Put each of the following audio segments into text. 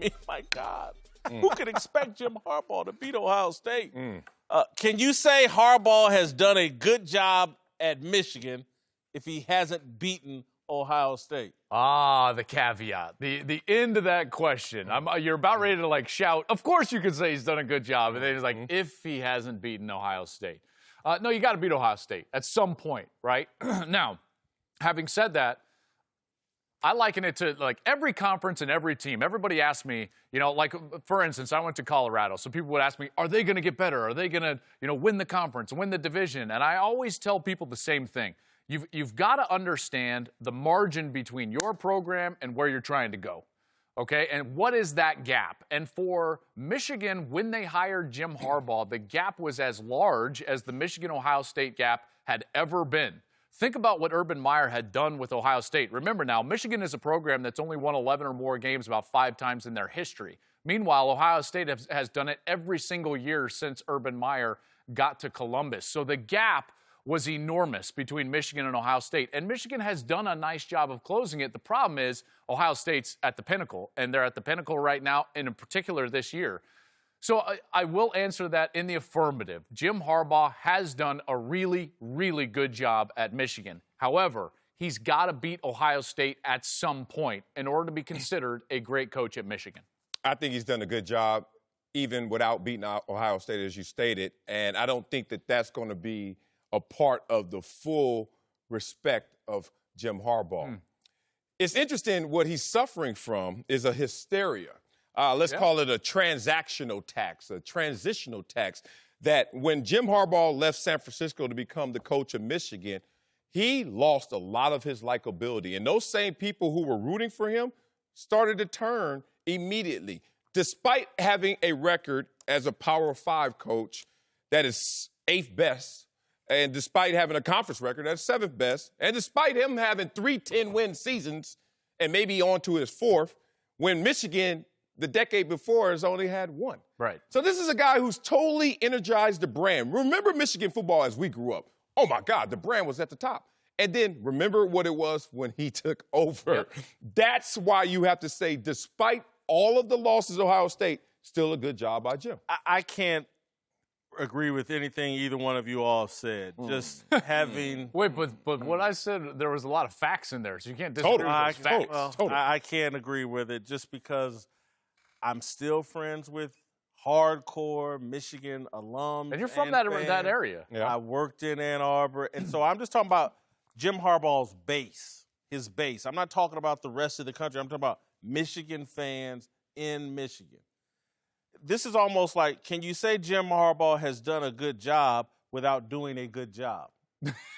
mean, my God. Who could expect Jim Harbaugh to beat Ohio State? Can you say Harbaugh has done a good job at Michigan if he hasn't beaten Ohio State? Ah, the caveat, the end of that question. You're about ready to, like, shout. Of course you could say he's done a good job. And then he's like, if he hasn't beaten Ohio State. No, you got to beat Ohio State at some point, right? Now, having said that, I liken it to, like, every conference and every team. Everybody asks me, you know, like, for instance, I went to Colorado. So people would ask me, are they going to get better? Are they going to, you know, win the conference, win the division? And I always tell people the same thing. You've got to understand the margin between your program and where you're trying to go, okay? And what is that gap? And for Michigan, when they hired Jim Harbaugh, the gap was as large as the Michigan-Ohio State gap had ever been. Think about what Urban Meyer had done with Ohio State. Remember now, Michigan is a program that's only won 11 or more games about 5 times in their history. Meanwhile, Ohio State has done it every single year since Urban Meyer got to Columbus. So the gap was enormous between Michigan and Ohio State. And Michigan has done a nice job of closing it. The problem is Ohio State's at the pinnacle, and they're at the pinnacle right now, and in particular this year. So I will answer that in the affirmative. Jim Harbaugh has done a really, really good job at Michigan. However, he's got to beat Ohio State at some point in order to be considered a great coach at Michigan. I think he's done a good job, even without beating Ohio State, as you stated. And I don't think that that's going to be a part of the full respect of Jim Harbaugh. It's interesting what he's suffering from is a hysteria. Let's call it a transactional tax, a transitional tax, that when Jim Harbaugh left San Francisco to become the coach of Michigan, he lost a lot of his likability. And those same people who were rooting for him started to turn immediately, despite having a record as a Power 5 coach that is 8th best, and despite having a conference record that's 7th best, and despite him having 3 10-win seasons and maybe on to his 4th, when Michigan the decade before has only had 1. Right. So this is a guy who's totally energized the brand. Remember Michigan football as we grew up. Oh, my God, the brand was at the top. And then remember what it was when he took over. Yep. That's why you have to say, despite all of the losses of Ohio State, still a good job by Jim. I can't agree with anything either one of you all said. Just having... Wait, but what I said, there was a lot of facts in there, so you can't disagree with those facts. I can't agree with it just because I'm still friends with hardcore Michigan alums. And you're from that area. Yeah. I worked in Ann Arbor. And so I'm just talking about Jim Harbaugh's base, his base. I'm not talking about the rest of the country. I'm talking about Michigan fans in Michigan. This is almost like, can you say Jim Harbaugh has done a good job without doing a good job?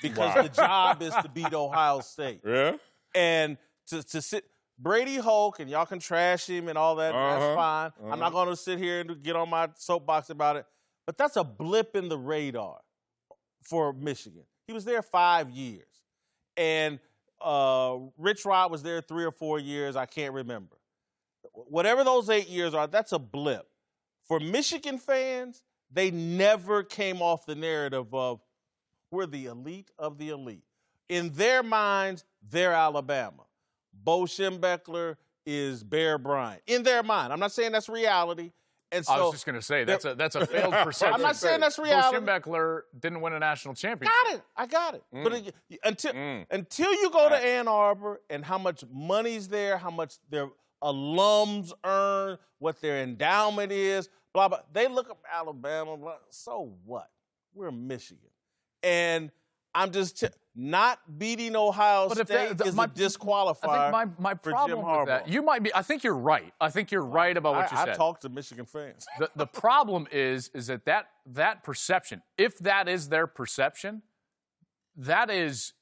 Because the job is to beat Ohio State. Yeah. And to sit Brady Hoke, and y'all can trash him and all that, that's fine. I'm not going to sit here and get on my soapbox about it. But that's a blip in the radar for Michigan. He was there 5 years. And Rich Rod was there 3 or 4 years. I can't remember. Whatever those 8 years are, that's a blip. For Michigan fans, they never came off the narrative of we're the elite of the elite. In their minds, they're Alabama. Bo Schembechler is Bear Bryant. In their mind. I'm not saying that's reality. And so I was just going to say, that's a failed perception. I'm not saying that's reality. Bo Schembechler didn't win a national championship. I got it. But until you go to Ann Arbor and how much money's there, how much their alums earn, what their endowment is, blah, blah. They look up Alabama, blah. So what? We're Michigan. And I'm just not beating Ohio State is a disqualifier. I think my problem with that, you might be, I think you're right. I think you're right about what you said. I talked to Michigan fans. The problem is that perception, if that is their perception, that is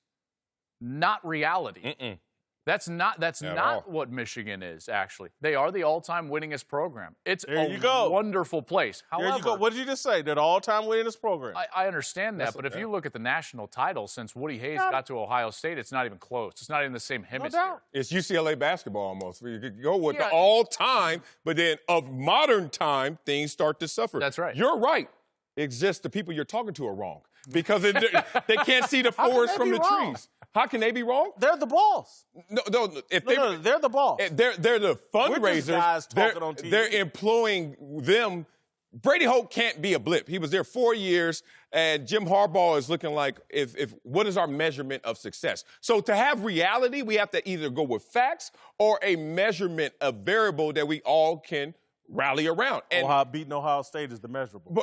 not reality. That's not what Michigan is, actually. They are the all-time winningest program. It's a wonderful place. However, there you go. What did you just say? They're the all-time winningest program. I understand that, but if you look at the national title, since Woody Hayes got to Ohio State, it's not even close. It's not in the same hemisphere. No, it's UCLA basketball almost. You could go with the all-time, but then of modern time, things start to suffer. That's right. You're right. The people you're talking to are wrong. because they can't see the forest from the trees. How can they be wrong? They're the boss. No, They're the boss. They're the fundraisers. We're just guys talking on TV. They're employing them. Brady Hoke can't be a blip. He was there 4 years, and Jim Harbaugh is looking like if what is our measurement of success? So to have reality, we have to either go with facts or a measurement, a variable that we all can rally around. And beating Ohio State is the measurable.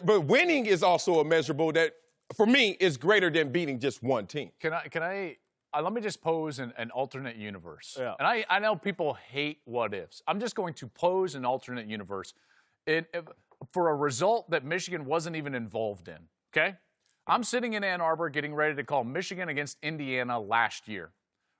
But winning is also a measurable that, for me, is greater than beating just one team. Can I let me just pose an alternate universe. Yeah. And I know people hate what ifs. I'm just going to pose an alternate universe for a result that Michigan wasn't even involved in, okay? I'm sitting in Ann Arbor getting ready to call Michigan against Indiana last year.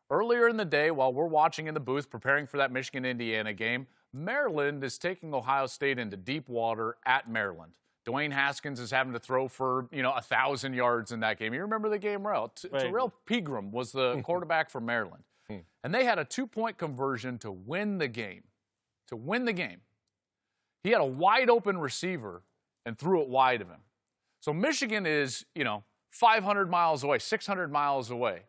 Earlier in the day, while we're watching in the booth preparing for that Michigan-Indiana game, Maryland is taking Ohio State into deep water at Maryland. Dwayne Haskins is having to throw for, 1,000 yards in that game. You remember the game well. Terrell Pegram was the quarterback for Maryland. And they had a 2-point conversion to win the game. He had a wide-open receiver and threw it wide of him. So Michigan is, 500 miles away, 600 miles away.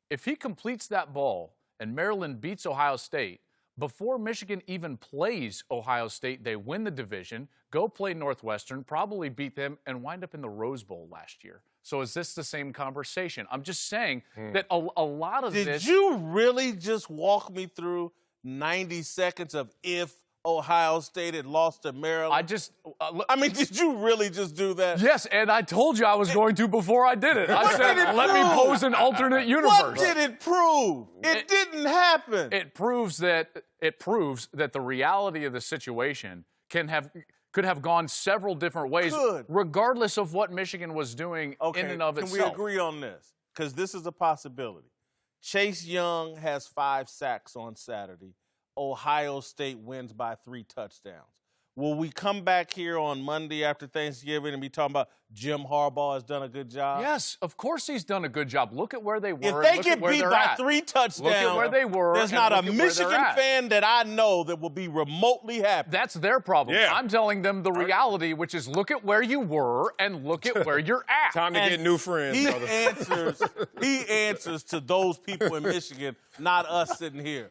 If he completes that ball and Maryland beats Ohio State, before Michigan even plays Ohio State, they win the division, go play Northwestern, probably beat them, and wind up in the Rose Bowl last year. So is this the same conversation? I'm just saying that a lot of this... Did you really just walk me through 90 seconds of if Ohio State had lost to Maryland? Did you really just do that? Yes, and I told you I was going to before I did it. I said, let me pose an alternate universe. What did it prove? It didn't happen. It proves that the reality of the situation could have gone several different ways, regardless of what Michigan was doing in and of itself. Can we agree on this? Because this is a possibility. Chase Young has 5 sacks on Saturday. Ohio State wins by 3 touchdowns. Will we come back here on Monday after Thanksgiving and be talking about Jim Harbaugh has done a good job? Yes, of course he's done a good job. Look at where they were. If they get beat by 3 touchdowns, look at where they were. There's not a Michigan fan that I know that will be remotely happy. That's their problem. Yeah. I'm telling them the reality, which is look at where you were and look at where you're at. Time to get new friends, brother. He answers to those people in Michigan, not us sitting here.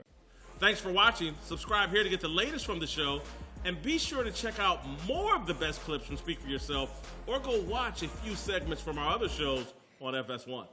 Thanks for watching. Subscribe here to get the latest from the show. And be sure to check out more of the best clips from Speak For Yourself or go watch a few segments from our other shows on FS1.